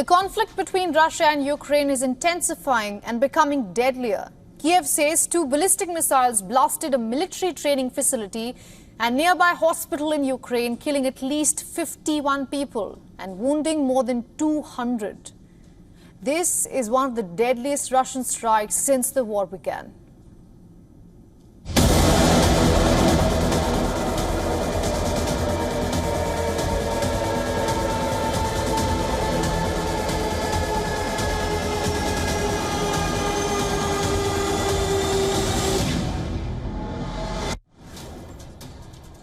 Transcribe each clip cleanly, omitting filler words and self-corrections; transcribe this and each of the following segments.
The conflict between Russia and Ukraine is intensifying and becoming deadlier. Kiev says 2 ballistic missiles blasted a military training facility and nearby hospital in Ukraine, killing at least 51 people and wounding more than 200. This is one of the deadliest Russian strikes since the war began.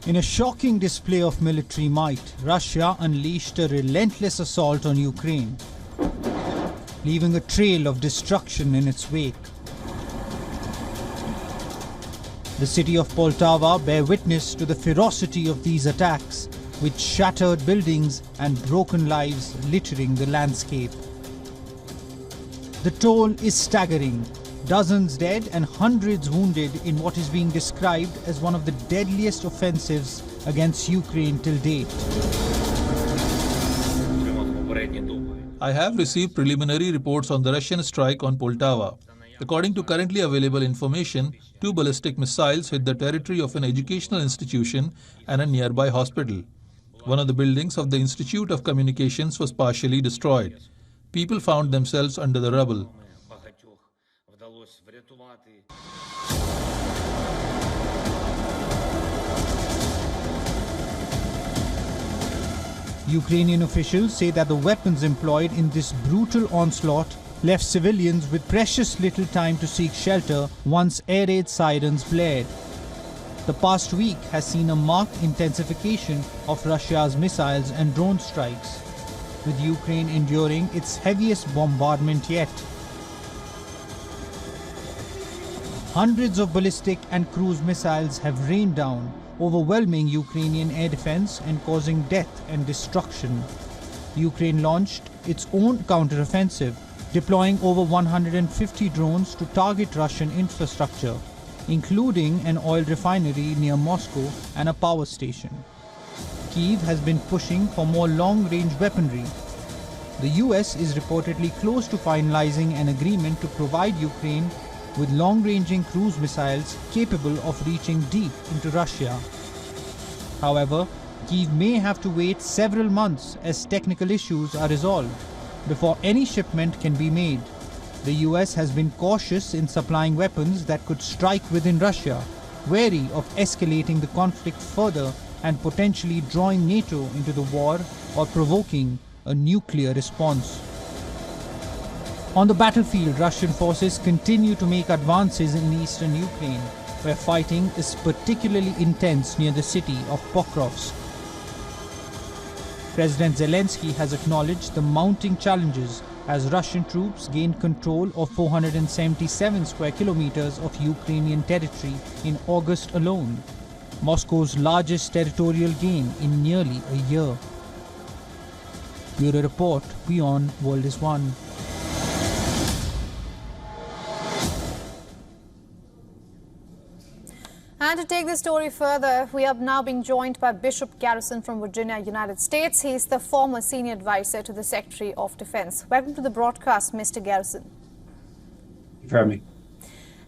In a shocking display of military might, Russia unleashed a relentless assault on Ukraine, leaving a trail of destruction in its wake. The city of Poltava bore witness to the ferocity of these attacks, with shattered buildings and broken lives littering the landscape. The toll is staggering. Dozens dead and hundreds wounded in what is being described as one of the deadliest offensives against Ukraine till date. I have received preliminary reports on the Russian strike on Poltava. According to currently available information, 2 ballistic missiles hit the territory of an educational institution and a nearby hospital. One of the buildings of the Institute of Communications was partially destroyed. People found themselves under the rubble. Ukrainian officials say that the weapons employed in this brutal onslaught left civilians with precious little time to seek shelter once air raid sirens blared. The past week has seen a marked intensification of Russia's missiles and drone strikes, with Ukraine enduring its heaviest bombardment yet. Hundreds of ballistic and cruise missiles have rained down, overwhelming Ukrainian air defense and causing death and destruction. Ukraine launched its own counteroffensive, deploying over 150 drones to target Russian infrastructure, including an oil refinery near Moscow and a power station. Kyiv has been pushing for more long-range weaponry. The US is reportedly close to finalizing an agreement to provide Ukraine with long-ranging cruise missiles capable of reaching deep into Russia. However, Kyiv may have to wait several months as technical issues are resolved before any shipment can be made. The US has been cautious in supplying weapons that could strike within Russia, wary of escalating the conflict further and potentially drawing NATO into the war or provoking a nuclear response. On the battlefield, Russian forces continue to make advances in eastern Ukraine, where fighting is particularly intense near the city of Pokrovsk. President Zelensky has acknowledged the mounting challenges as Russian troops gained control of 477 square kilometers of Ukrainian territory in August alone, Moscow's largest territorial gain in nearly a year. Bureau Report, WION World is One. And to take this story further, we are now being joined by Bishop Garrison from Virginia, United States. He is the former senior advisor to the Secretary of Defense. Welcome to the broadcast, Mr. Garrison. Thank you for having me.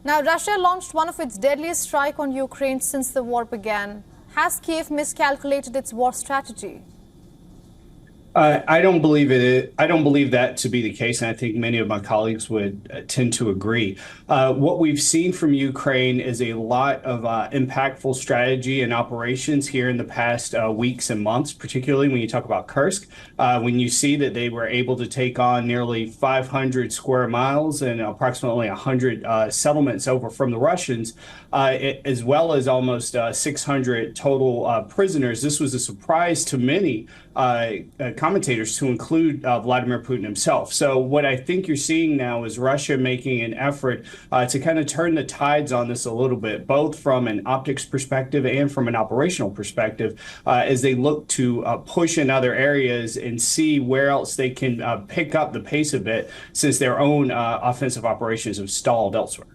Now, Russia launched one of its deadliest strikes on Ukraine since the war began. Has Kiev miscalculated its war strategy? I don't believe it. I don't believe that to be the case, and I think many of my colleagues would tend to agree. What we've seen from Ukraine is a lot of impactful strategy and operations here in the past weeks and months, particularly when you talk about Kursk, when you see that they were able to take on nearly 500 square miles and approximately 100 settlements over from the Russians, as well as almost 600 total prisoners. This was a surprise to many commentators, to include Vladimir Putin himself. So what I think you're seeing now is Russia making an effort to kind of turn the tides on this a little bit, both from an optics perspective and from an operational perspective, as they look to push in other areas and see where else they can pick up the pace a bit, since their own offensive operations have stalled elsewhere.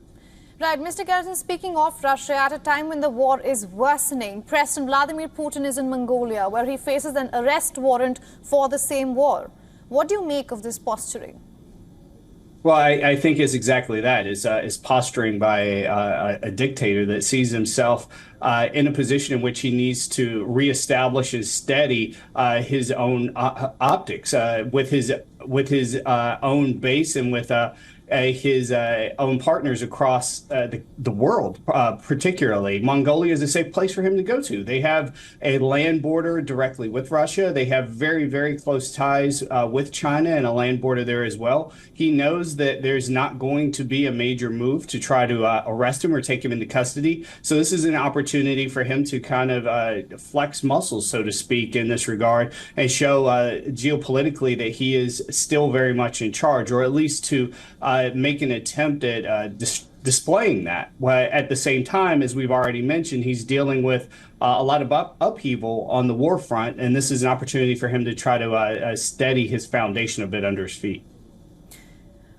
Right, Mr. Garrison, speaking of Russia, at a time when the war is worsening, President Vladimir Putin is in Mongolia, where he faces an arrest warrant for the same war. What do you make of this posturing? Well, I think it's exactly that. It's posturing by a dictator that sees himself in a position in which he needs to reestablish and steady his own optics with his own base and with his own partners across the world, particularly. Mongolia is a safe place for him to go to. They have a land border directly with Russia. They have very, very close ties with China and a land border there as well. He knows that there's not going to be a major move to try to arrest him or take him into custody. So this is an opportunity for him to kind of flex muscles, so to speak, in this regard and show geopolitically that he is still very much in charge, or at least to make an attempt at displaying that. While at the same time, as we've already mentioned, he's dealing with a lot of upheaval on the war front, and this is an opportunity for him to try to steady his foundation a bit under his feet.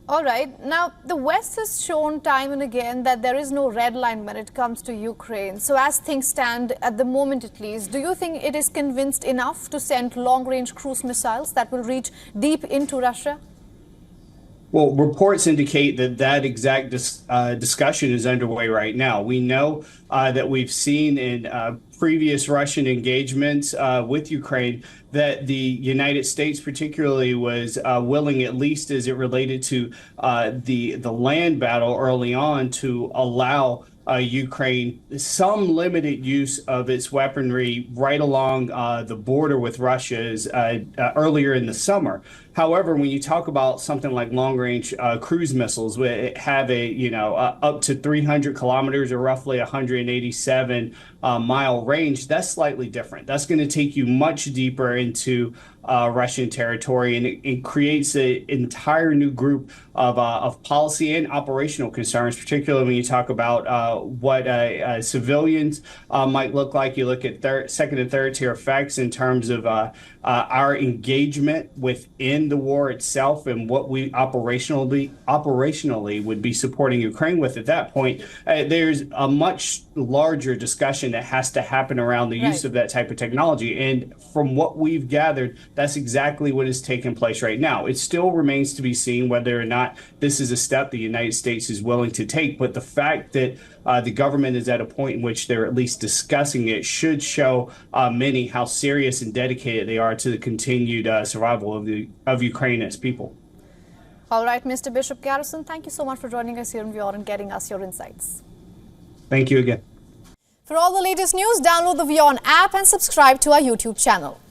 All right. Now, the West has shown time and again that there is no red line when it comes to Ukraine. So as things stand at the moment, at least, do you think it is convinced enough to send long-range cruise missiles that will reach deep into Russia? Well, reports indicate that exact discussion is underway right now. We know that we've seen in previous Russian engagements with Ukraine that the United States particularly was willing, at least as it related to the land battle early on, to allow Ukraine some limited use of its weaponry right along the border with Russia earlier in the summer. However, when you talk about something like long-range cruise missiles, have up to 300 kilometers or roughly 187 mile range, that's slightly different. That's going to take you much deeper into Russian territory, and it creates an entire new group of policy and operational concerns, particularly when you talk about what civilians might look like. You look at second and third tier effects in terms of our engagement within the war itself and what we operationally would be supporting Ukraine with at that point. There's a much larger discussion that has to happen around the use of that type of technology. And from what we've gathered, that's exactly what is taking place right now. It still remains to be seen whether or not this is a step the United States is willing to take. But the fact that the government is at a point in which they're at least discussing it should show many how serious and dedicated they are to the continued survival of Ukraine as people. All right, Mr. Bishop Garrison, thank you so much for joining us here in WION and getting us your insights. Thank you again. For all the latest news, download the WION app and subscribe to our YouTube channel.